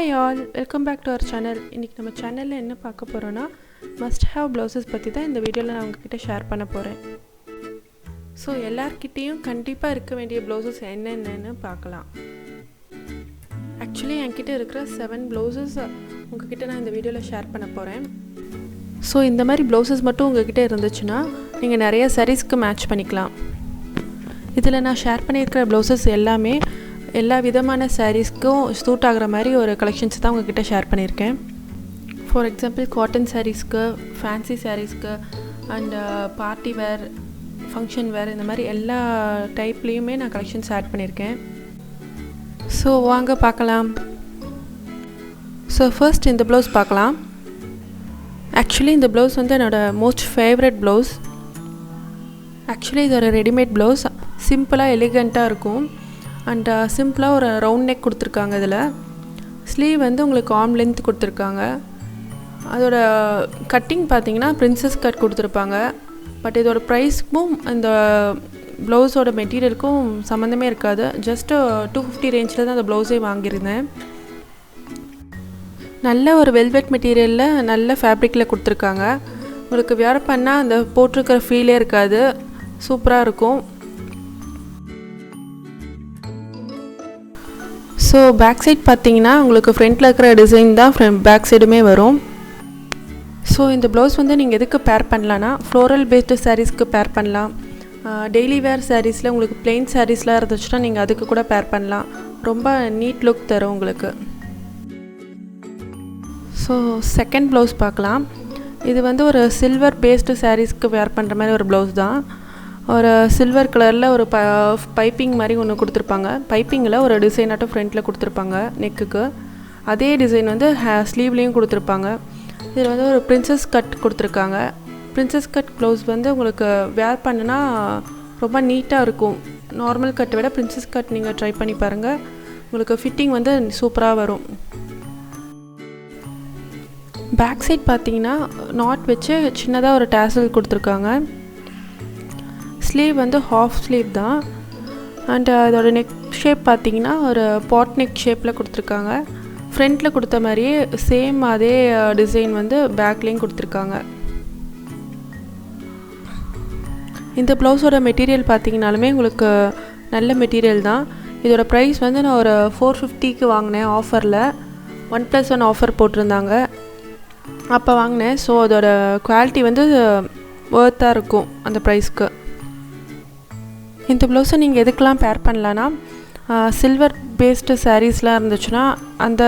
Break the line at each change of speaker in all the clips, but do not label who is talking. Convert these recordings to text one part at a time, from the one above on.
Hi all, welcome back to our channel. இன்னைக்கு நம்ம சேனல்ல என்ன பார்க்க போறோம்னா must have blouses பத்தி தான் இந்த வீடியோல நான் உங்ககிட்ட ஷேர் பண்ண போறேன். சோ எல்லார்கிட்டயும் கண்டிப்பா இருக்க வேண்டிய blouses என்னென்னன்னு பார்க்கலாம். Actually என்கிட்ட இருக்கிற 7 blouses உங்ககிட்ட நான் இந்த வீடியோல ஷேர் பண்ண போறேன். சோ இந்த மாதிரி blouses மட்டும் உங்ககிட்ட இருந்துச்சுனா நீங்க நிறைய sareesக்கு மேட்ச் பண்ணிக்கலாம். இதுல நான் ஷேர் பண்ணியிருக்கிற blouses எல்லாமே எல்லா விதமான sareesக்கும் சூட் ஆகுற மாதிரி ஒரு கலெக்ஷன்ஸ் தான் உங்ககிட்ட ஷேர் பண்ணியிருக்கேன். ஃபார் எக்ஸாம்பிள் காட்டன் sareesக்கு, ஃபேன்சி sareesக்கு and party wear, function wear இந்த மாதிரி எல்லா டைப்லேயுமே நான் கலெக்ஷன்ஸ் ஆட் பண்ணியிருக்கேன். ஸோ வாங்க பார்க்கலாம். ஸோ ஃபர்ஸ்ட் இந்த ப்ளவுஸ் பார்க்கலாம். ஆக்சுவலி இந்த ப்ளவுஸ் வந்து என்னோடய மோஸ்ட் ஃபேவரட் ப்ளவுஸ். ஆக்சுவலி இது ஒரு ரெடிமேட் ப்ளவுஸ். சிம்பிளாக எலிகண்ட்டாக இருக்கும் அண்ட் சிம்பிளாக ஒரு ரவுண்ட் நெக் கொடுத்துருக்காங்க. இதில் ஸ்லீவ் வந்து உங்களுக்கு ஆர்ம் லென்த் கொடுத்துருக்காங்க. அதோட கட்டிங் பார்த்தீங்கன்னா பிரின்சஸ் கட் கொடுத்துருப்பாங்க. பட் இதோட ப்ரைஸ்க்கும் இந்த ப்ளவுஸோட மெட்டீரியலுக்கும் சம்மந்தமே இருக்காது. ஜஸ்ட்டு 250 ரேஞ்சில் தான் அந்த ப்ளவுஸே வாங்கியிருந்தேன். நல்ல ஒரு வெல்வெட் மெட்டீரியலில் நல்ல ஃபேப்ரிக்கில் கொடுத்துருக்காங்க. உங்களுக்கு வியர் பண்ணால் அந்த போட்டிருக்கிற ஃபீலே இருக்காது, சூப்பராக இருக்கும். ஸோ பேக் சைட் பார்த்தீங்கன்னா உங்களுக்கு ஃப்ரண்ட்டில் இருக்கிற டிசைன் தான் பேக் சைடுமே வரும். ஸோ இந்த ப்ளவுஸ் வந்து நீங்கள் எதுக்கு பேர் பண்ணலான்னா ஃப்ளோரல் பேஸ்டு சாரீஸ்க்கு பேர் பண்ணலாம். டெய்லி வேர் சாரீஸில் உங்களுக்கு பிளெயின் சாரீஸ்லாம் இருந்துச்சுன்னா நீங்கள் அதுக்கு கூட பேர் பண்ணலாம். ரொம்ப நீட் லுக் தரும் உங்களுக்கு. ஸோ செகண்ட் ப்ளவுஸ் பார்க்கலாம். இது வந்து ஒரு சில்வர் பேஸ்டு சாரீஸ்க்கு வேர் பண்ணுற மாதிரி ஒரு ப்ளவுஸ் தான். ஒரு சில்வர் கலரில் ஒரு பைப்பிங் மாதிரி ஒன்று கொடுத்துருப்பாங்க. பைப்பிங்கில் ஒரு டிசைனாட்டும் ஃப்ரண்ட்டில் கொடுத்துருப்பாங்க நெக்குக்கு. அதே டிசைன் வந்து ஸ்லீவ்லேயும் கொடுத்துருப்பாங்க. இதில் வந்து ஒரு பிரின்சஸ் கட் கொடுத்துருக்காங்க. பிரின்சஸ் கட் ப்ளவுஸ் வந்து உங்களுக்கு வேர் பண்ணுனா ரொம்ப நீட்டாக இருக்கும். நார்மல் கட்டை விட பிரின்சஸ் கட் நீங்கள் ட்ரை பண்ணி பாருங்கள், உங்களுக்கு ஃபிட்டிங் வந்து சூப்பராக வரும். பேக் சைட் பார்த்தீங்கன்னா நாட் வச்சு சின்னதாக ஒரு டேசல் கொடுத்துருக்காங்க. ஸ்லீவ் வந்து ஹாஃப் ஸ்லீவ் தான். அண்ட் அதோட நெக் ஷேப் பார்த்தீங்கன்னா ஒரு பாட் நெக் ஷேப்பில் கொடுத்துருக்காங்க. ஃப்ரண்ட்டில் கொடுத்த மாதிரியே சேம் அதே டிசைன் வந்து பேக்லேயும் கொடுத்துருக்காங்க. இந்த ப்ளவுஸோட மெட்டீரியல் பார்த்தீங்கனாலுமே உங்களுக்கு நல்ல மெட்டீரியல் தான். இதோட ப்ரைஸ் வந்து நான் ஒரு 450க்கு வாங்கினேன் ஆஃபரில். 1+1 ஆஃபர் போட்டிருந்தாங்க, அப்போ வாங்கினேன். ஸோ அதோட குவாலிட்டி வந்து ஒர்த்தாக இருக்கும் அந்த ப்ரைஸ்க்கு. இந்த ப்ளவுஸை நீங்கள் எதுக்கெலாம் பேர் பண்ணலான்னா சில்வர் பேஸ்டு சாரீஸ்லாம் இருந்துச்சுன்னா அந்த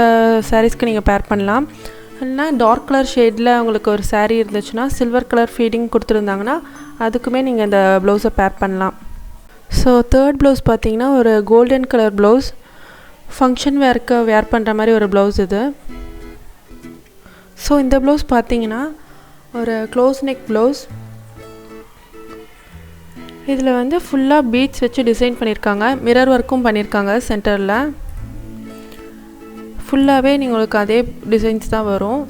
சாரீஸ்க்கு நீங்கள் பேர் பண்ணலாம். இல்லைனா டார்க் கலர் ஷேடில் உங்களுக்கு ஒரு சாரீ இருந்துச்சுன்னா சில்வர் கலர் ஃபீடிங் கொடுத்துருந்தாங்கன்னா அதுக்குமே நீங்கள் இந்த ப்ளவுஸை பேர் பண்ணலாம். ஸோ தேர்ட் ப்ளவுஸ் பார்த்தீங்கன்னா ஒரு கோல்டன் கலர் ப்ளவுஸ். ஃபங்க்ஷன் வேருக்கு வேர் பண்ணுற மாதிரி ஒரு ப்ளவுஸ் இது. ஸோ இந்த ப்ளவுஸ் பார்த்தீங்கன்னா ஒரு க்ளோஸ் நெக் ப்ளவுஸ். இதில் வந்து ஃபுல்லாக பீட்ஸ் வச்சு டிசைன் பண்ணியிருக்காங்க. மிரர் ஒர்க்கும் பண்ணியிருக்காங்க சென்டரில். ஃபுல்லாகவே உங்களுக்கு அதே டிசைன்ஸ் தான் வரும்.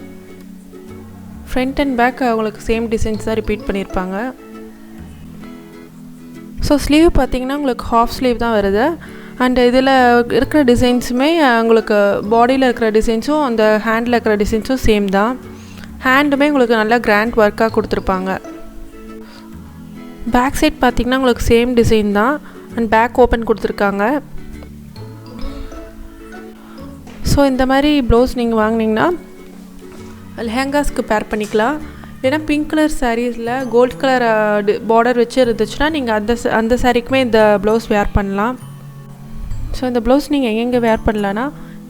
ஃப்ரண்ட் அண்ட் பேக் உங்களுக்கு சேம் டிசைன்ஸ் தான் ரிப்பீட் பண்ணியிருப்பாங்க. ஸோ ஸ்லீவ் பார்த்திங்கன்னா உங்களுக்கு ஹாஃப் ஸ்லீவ் தான் வருது. அண்ட் இதில் இருக்கிற டிசைன்ஸுமே உங்களுக்கு பாடியில் இருக்கிற டிசைன்ஸும் அந்த ஹேண்டில் இருக்கிற டிசைன்ஸும் சேம் தான். ஹேண்டுமே உங்களுக்கு நல்லா கிராண்ட் ஒர்க்காக கொடுத்துருப்பாங்க. பேக் சைட் பார்த்திங்கன்னா உங்களுக்கு சேம் டிசைன் தான் அண்ட் பேக் ஓப்பன் கொடுத்துருக்காங்க. ஸோ இந்த மாதிரி ப்ளவுஸ் நீங்கள் வாங்கினீங்கன்னா லெஹங்காஸ்க்கு பேர் பண்ணிக்கலாம். இல்லைனா பிங்க் கலர் சாரீஸில் கோல்ட் கலர் பார்டர் வச்சு இருந்துச்சுன்னா நீங்கள் அந்த சாரீக்குமே இந்த ப்ளவுஸ் வேர் பண்ணலாம். ஸோ இந்த ப்ளவுஸ் நீங்கள் எங்கெங்கே வேர் பண்ணலான்னா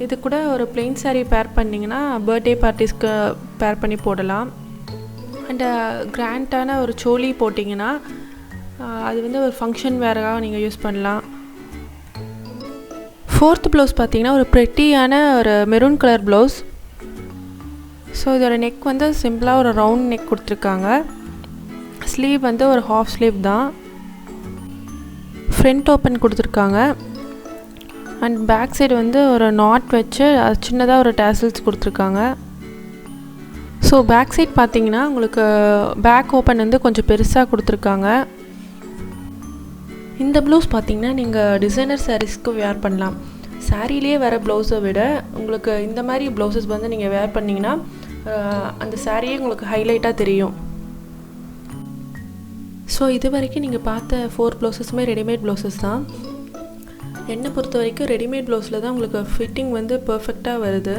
இது கூட ஒரு பிளெயின் சாரீ பேர் பண்ணிங்கன்னா பர்த்டே பார்ட்டிஸ்க்கு பேர் பண்ணி போடலாம். அண்ட் கிராண்டான ஒரு சோலி போட்டிங்கன்னா அது வந்து ஒரு ஃபங்க்ஷன் வேறாக நீங்கள் யூஸ் பண்ணலாம். ஃபோர்த் ப்ளவுஸ் பார்த்தீங்கன்னா ஒரு ப்ரெட்டியான ஒரு மெரூன் கலர் ப்ளவுஸ். ஸோ இதோட நெக் வந்து சிம்பிளாக ஒரு ரவுண்ட் நெக் கொடுத்துருக்காங்க. ஸ்லீவ் வந்து ஒரு ஹாஃப் ஸ்லீவ் தான். ஃப்ரண்ட் ஓப்பன் கொடுத்துருக்காங்க. அண்ட் பேக் சைடு வந்து ஒரு நாட் வச்சு சின்னதாக ஒரு டேசல்ஸ் கொடுத்துருக்காங்க. ஸோ பேக் சைட் பார்த்தீங்கன்னா உங்களுக்கு பேக் ஓப்பன் வந்து கொஞ்சம் பெருசாக கொடுத்துருக்காங்க. இந்த ப்ளவுஸ் பார்த்தீங்கன்னா நீங்கள் டிசைனர் சாரீஸ்க்கு வேர் பண்ணலாம். சாரீலேயே வர ப்ளவுஸை விட உங்களுக்கு இந்த மாதிரி ப்ளவுசஸ் வந்து நீங்கள் வேர் பண்ணிங்கன்னா அந்த சாரியே உங்களுக்கு ஹைலைட்டாக தெரியும். ஸோ இது வரைக்கும் நீங்கள் பார்த்த 4 ப்ளவுசஸுமே ரெடிமேட் ப்ளவுசஸ் தான். என்னை பொறுத்த வரைக்கும் ரெடிமேட் ப்ளவுஸில் தான் உங்களுக்கு ஃபிட்டிங் வந்து பர்ஃபெக்டாக வருது.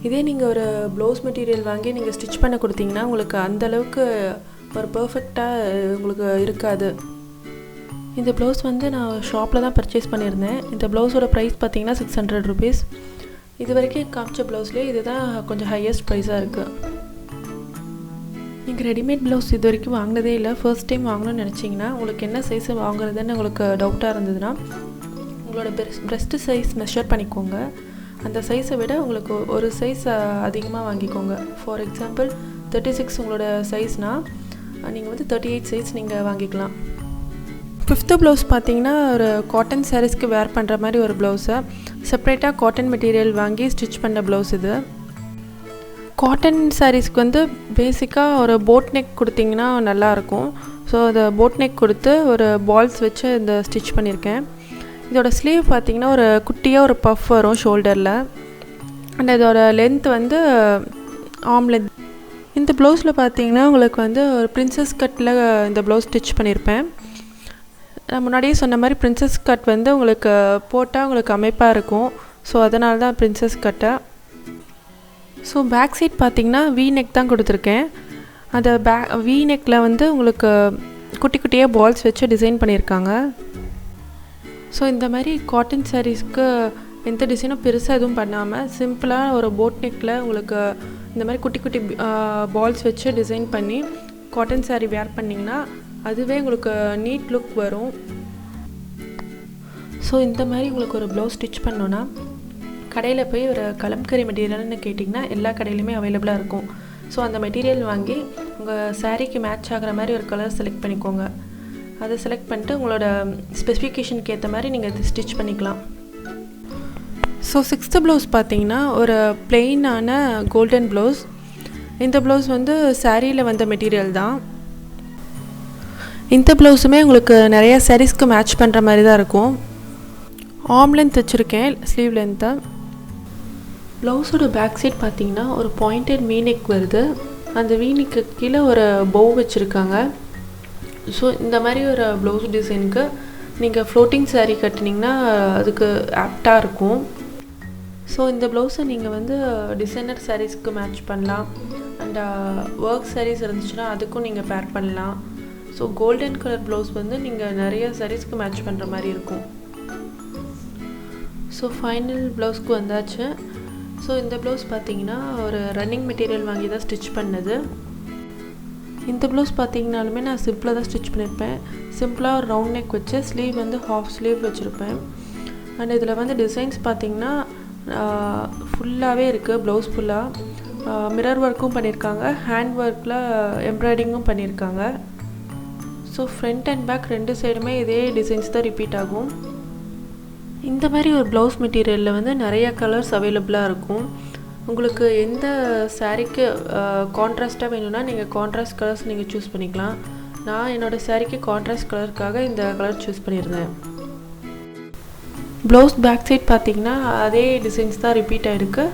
இதே நீங்கள் ஒரு ப்ளவுஸ் மெட்டீரியல் வாங்கி நீங்கள் ஸ்டிச் பண்ண கொடுத்தீங்கன்னா உங்களுக்கு அந்தளவுக்கு ஒரு பர்ஃபெக்டாக உங்களுக்கு இருக்காது. இந்த ப்ளவுஸ் வந்து நான் ஷாப்பில் தான் பர்ச்சேஸ் பண்ணியிருந்தேன். இந்த ப்ளவுஸோட ப்ரைஸ் பார்த்தீங்கன்னா 600 rupees. இது வரைக்கும் காமிச்ச ப்ளவுஸ்லேயே இதுதான் கொஞ்சம் ஹையஸ்ட் ப்ரைஸாக இருக்குது. நீங்கள் ரெடிமேட் ப்ளவுஸ் இது வரைக்கும் வாங்கினதே இல்லை, ஃபர்ஸ்ட் டைம் வாங்கணும்னு நினச்சிங்கன்னா உங்களுக்கு என்ன சைஸு வாங்குறதுன்னு உங்களுக்கு டவுட்டாக இருந்ததுன்னா உங்களோட பிரெஸ்ட்டு சைஸ் மெஷர் பண்ணிக்கோங்க. அந்த சைஸை விட உங்களுக்கு ஒரு சைஸ் அதிகமாக வாங்கிக்கோங்க. ஃபார் எக்ஸாம்பிள் 36 உங்களோட சைஸ்னால் நீங்கள் வந்து 38 சைஸ் நீங்கள் வாங்கிக்கலாம். 5th ப்ளவுஸ் பார்த்தீங்கன்னா ஒரு காட்டன் சாரீஸ்க்கு வேர் பண்ணுற மாதிரி ஒரு ப்ளவுஸை செப்ரேட்டாக காட்டன் மெட்டீரியல் வாங்கி ஸ்டிச் பண்ண ப்ளவுஸ் இது. காட்டன் சாரீஸ்க்கு வந்து பேசிக்காக ஒரு போட் நெக் கொடுத்திங்கன்னா நல்லாயிருக்கும். ஸோ அதை போட் நெக் கொடுத்து ஒரு பால்ஸ் வச்சு இந்த ஸ்டிச் பண்ணியிருக்கேன். இதோட ஸ்லீவ் பார்த்திங்கன்னா ஒரு குட்டியாக ஒரு பஃப் வரும் ஷோல்டரில். அண்ட் இதோட லென்த் வந்து ஆர்ம் லென்த். இந்த ப்ளவுஸில் பார்த்திங்கன்னா உங்களுக்கு வந்து ஒரு பிரின்சஸ் கட்டில் இந்த ப்ளவுஸ் ஸ்டிச் பண்ணியிருப்பேன். நான் முன்னாடியே சொன்ன மாதிரி பிரின்சஸ் கட் வந்து உங்களுக்கு போட்டால் உங்களுக்கு அமைப்பாக இருக்கும். ஸோ அதனால தான் பிரின்சஸ் கட்டை. ஸோ பேக் சைட் பார்த்திங்கன்னா வி நெக் தான் கொடுத்துருக்கேன். அந்த வி நெக்கில் வந்து உங்களுக்கு குட்டி குட்டியாக பால்ஸ் வச்சு டிசைன் பண்ணியிருக்காங்க. ஸோ இந்த மாதிரி காட்டன் சாரீஸ்க்கு எந்த டிசைனும் பெருசாக எதுவும் பண்ணாமல் சிம்பிளாக ஒரு போட் நெக்கில் உங்களுக்கு இந்த மாதிரி குட்டி குட்டி பால்ஸ் வச்சு டிசைன் பண்ணி காட்டன் சாரீ வேர் பண்ணிங்கன்னா அதுவே உங்களுக்கு நீட் லுக் வரும். ஸோ இந்த மாதிரி உங்களுக்கு ஒரு ப்ளவுஸ் ஸ்டிச் பண்ணோன்னா கடையில் போய் ஒரு கலம்கரி மெட்டீரியல்னு கேட்டிங்கன்னா எல்லா கடையிலுமே அவைலபிளாக இருக்கும். ஸோ அந்த மெட்டீரியல் வாங்கி உங்கள் சாரீக்கு மேட்ச் ஆகிற மாதிரி ஒரு கலர் செலக்ட் பண்ணிக்கோங்க. அதை செலக்ட் பண்ணிட்டு உங்களோட ஸ்பெசிஃபிகேஷனுக்கு ஏற்ற மாதிரி நீங்கள் இது ஸ்டிச் பண்ணிக்கலாம். ஸோ 6th ப்ளவுஸ் பார்த்தீங்கன்னா ஒரு பிளெயினான கோல்டன் ப்ளவுஸ். இந்த ப்ளவுஸ் வந்து சாரியில் வந்த மெட்டீரியல் தான். இந்த ப்ளவுஸுமே உங்களுக்கு நிறையா சாரீஸ்க்கு மேட்ச் பண்ணுற மாதிரி தான் இருக்கும். ஆர்ம் லென்த் வச்சுருக்கேன், ஸ்லீவ் லென்த்தை. ப்ளவுஸோட பேக் சைட் பார்த்தீங்கன்னா ஒரு பாயிண்டட் வீநெக் வருது. அந்த வீநெக்கு கீழே ஒரு பவு வச்சுருக்காங்க. ஸோ இந்த மாதிரி ஒரு ப்ளவுஸ் டிசைனுக்கு நீங்கள் ஃப்ளோட்டிங் சாரீ கட்டினீங்கன்னா அதுக்கு ஆப்டாக இருக்கும். ஸோ இந்த ப்ளவுஸை நீங்கள் வந்து டிசைனர் சாரீஸ்க்கு மேட்ச் பண்ணலாம். அண்ட் ஒர்க் சாரீஸ் இருந்துச்சுன்னா அதுக்கும் நீங்கள் பேர் பண்ணலாம். ஸோ கோல்டன் கலர் ப்ளவுஸ் வந்து நீங்கள் நிறைய சாரீஸ்க்கு மேட்ச் பண்ணுற மாதிரி இருக்கும். ஸோ ஃபைனல் ப்ளவுஸ்க்கு வந்தாச்சு. ஸோ இந்த ப்ளவுஸ் பார்த்தீங்கன்னா ஒரு ரன்னிங் மெட்டீரியல் வாங்கி தான் ஸ்டிச் பண்ணது. இந்த ப்ளவுஸ் பார்த்தீங்கனாலுமே நான் சிம்பிளாக தான் ஸ்டிச் பண்ணியிருப்பேன். சிம்பிளாக ஒரு ரவுண்ட் நெக் வச்சு ஸ்லீவ் வந்து ஹாஃப் ஸ்லீவ் வச்சுருப்பேன். அண்ட் இதில் வந்து டிசைன்ஸ் பார்த்திங்கன்னா ஃபுல்லாகவே இருக்குது. ப்ளவுஸ் ஃபுல்லாக மிரர் ஒர்க்கும் பண்ணியிருக்காங்க, ஹேண்ட் ஒர்க்கில் எம்ப்ராய்டிங்கும் பண்ணியிருக்காங்க. ஸோ ஃப்ரண்ட் அண்ட் பேக் ரெண்டு சைடுமே இதே டிசைன்ஸ் தான் ரிப்பீட் ஆகும். இந்த மாதிரி ஒரு ப்ளவுஸ் மெட்டீரியலில் வந்து நிறையா கலர்ஸ் அவைலபிளாக இருக்கும். உங்களுக்கு எந்த சாரீக்கு கான்ட்ராஸ்ட்டாக வேணும்னா நீங்கள் கான்ட்ராஸ்ட் கலர்ஸ் நீங்கள் சூஸ் பண்ணிக்கலாம். நான் என்னோடய சாரீக்கு கான்ட்ராஸ்ட் கலருக்காக இந்த கலர் சூஸ் பண்ணியிருந்தேன். ப்ளவுஸ் பேக் சைட் பார்த்திங்கன்னா அதே டிசைன்ஸ் தான் ரிப்பீட் ஆகிருக்கு.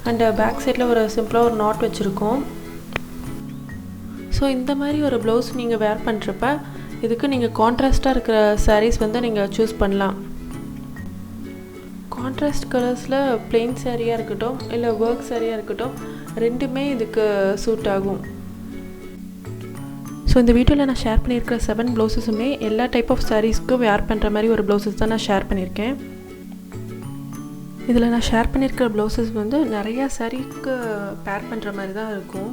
அண்ட் பேக் சைடில் ஒரு சிம்பிளாக ஒரு நாட் வச்சுருக்கோம். ஸோ இந்த மாதிரி ஒரு ப்ளவுஸ் நீங்கள் வேர் பண்ணுறப்ப இதுக்கு நீங்கள் கான்ட்ராஸ்ட்டாக இருக்கிற சாரீஸ் வந்து நீங்கள் சூஸ் பண்ணலாம். கான்ட்ராஸ்ட் கலர்ஸில் பிளெயின் சாரியாக இருக்கட்டும் இல்லை ஒர்க் சாரியாக இருக்கட்டும் ரெண்டுமே இதுக்கு சூட் ஆகும். ஸோ இந்த வீடியோவில் நான் ஷேர் பண்ணியிருக்கிற 7 ப்ளவுஸஸுமே எல்லா டைப் ஆஃப் சாரீஸ்க்கும் வேர் பண்ணுற மாதிரி ஒரு ப்ளவுஸஸ் தான் நான் ஷேர் பண்ணியிருக்கேன். இதில் நான் ஷேர் பண்ணியிருக்கிற ப்ளவுஸஸ் வந்து நிறையா சாரீக்கு பேர் பண்ணுற மாதிரி தான் இருக்கும்.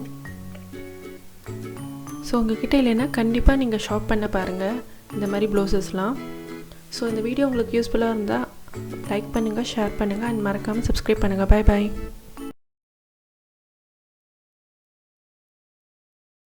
ஸோ உங்கள்கிட்ட இல்லைன்னா கண்டிப்பாக நீங்கள் ஷாப் பண்ண பாருங்கள் இந்த மாதிரி ப்ளவுஸஸ்லாம். ஸோ இந்த வீடியோ உங்களுக்கு யூஸ்ஃபுல்லாக இருந்தால் லைக் பண்ணுங்கள், ஷேர் பண்ணுங்கள் அண்ட் மறக்காமல் சப்ஸ்கிரைப் பண்ணுங்கள். Bye bye.